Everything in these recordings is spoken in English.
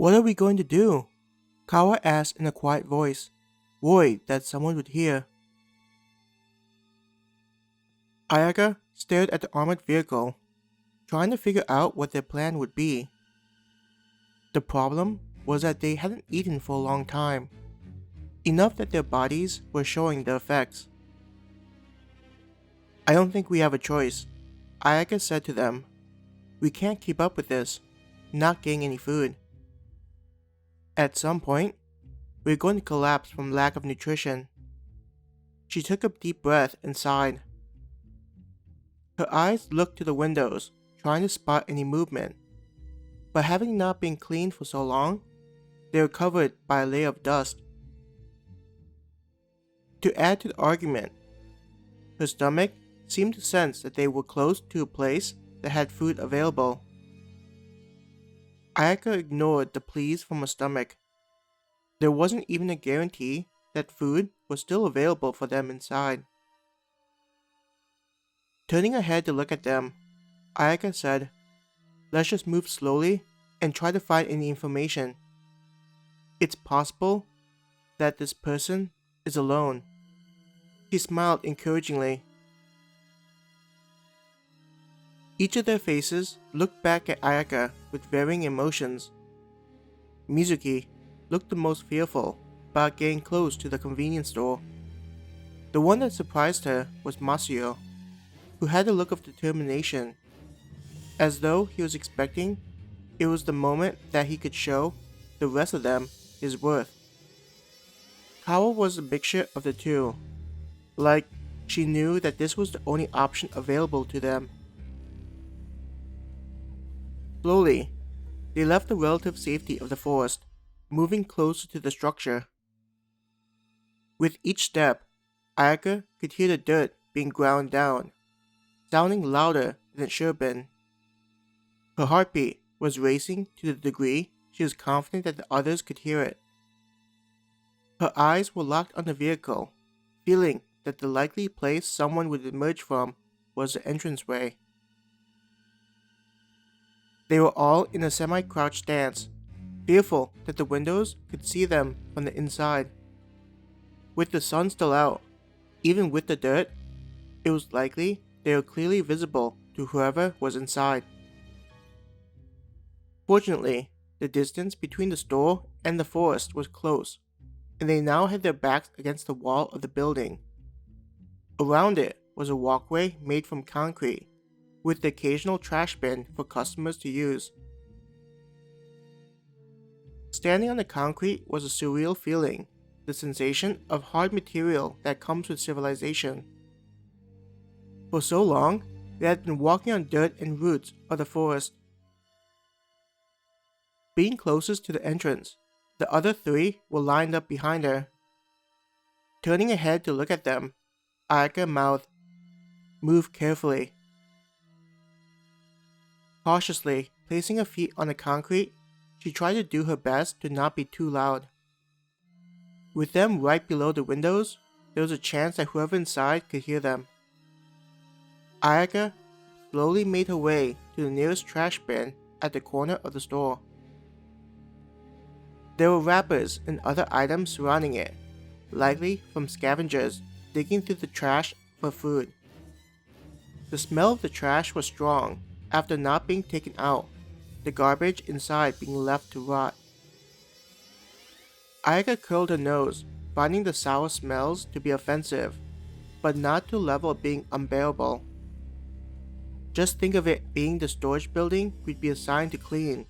What are we going to do? Kawa asked in a quiet voice, worried that someone would hear. Ayaka stared at the armored vehicle, trying to figure out what their plan would be. The problem was that they hadn't eaten for a long time, enough that their bodies were showing the effects. I don't think we have a choice, Ayaka said to them. We can't keep up with this, not getting any food. At some point, we're going to collapse from lack of nutrition. She took a deep breath and sighed. Her eyes looked to the windows, trying to spot any movement. But having not been cleaned for so long, they were covered by a layer of dust. To add to the argument, her stomach seemed to sense that they were close to a place that had food available. Ayaka ignored the pleas from her stomach. There wasn't even a guarantee that food was still available for them inside. Turning her head to look at them, Ayaka said, "Let's just move slowly and try to find any information. It's possible that this person is alone." She smiled encouragingly. Each of their faces looked back at Ayaka with varying emotions. Mizuki looked the most fearful about getting close to the convenience store. The one that surprised her was Masuyo, who had a look of determination, as though he was expecting it was the moment that he could show the rest of them his worth. Kawa was a mixture of the two, like she knew that this was the only option available to them. Slowly, they left the relative safety of the forest, moving closer to the structure. With each step, Ayaka could hear the dirt being ground down, sounding louder than it should have been. Her heartbeat was racing to the degree she was confident that the others could hear it. Her eyes were locked on the vehicle, feeling that the likely place someone would emerge from was the entranceway. They were all in a semi-crouched stance, fearful that the windows could see them from the inside. With the sun still out, even with the dirt, it was likely they were clearly visible to whoever was inside. Fortunately, the distance between the store and the forest was close, and they now had their backs against the wall of the building. Around it was a walkway made from concrete, with the occasional trash bin for customers to use. Standing on the concrete was a surreal feeling, the sensation of hard material that comes with civilization. For so long, they had been walking on dirt and roots of the forest. Being closest to the entrance, the other three were lined up behind her. Turning her head to look at them, Ayaka mouthed, "Move carefully." Cautiously placing her feet on the concrete, she tried to do her best to not be too loud. With them right below the windows, there was a chance that whoever inside could hear them. Ayaka slowly made her way to the nearest trash bin at the corner of the store. There were wrappers and other items surrounding it, likely from scavengers digging through the trash for food. The smell of the trash was strong after not being taken out, the garbage inside being left to rot. Ayaka curled her nose, finding the sour smells to be offensive, but not to the level of being unbearable. Just think of it being the storage building we'd be assigned to clean.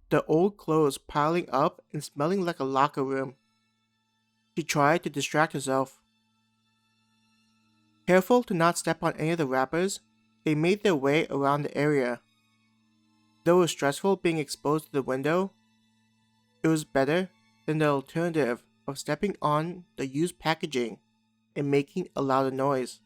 The old clothes piling up and smelling like a locker room. She tried to distract herself. Careful to not step on any of the wrappers, they made their way around the area. Though it was stressful being exposed to the window, it was better than the alternative of stepping on the used packaging and making a louder noise.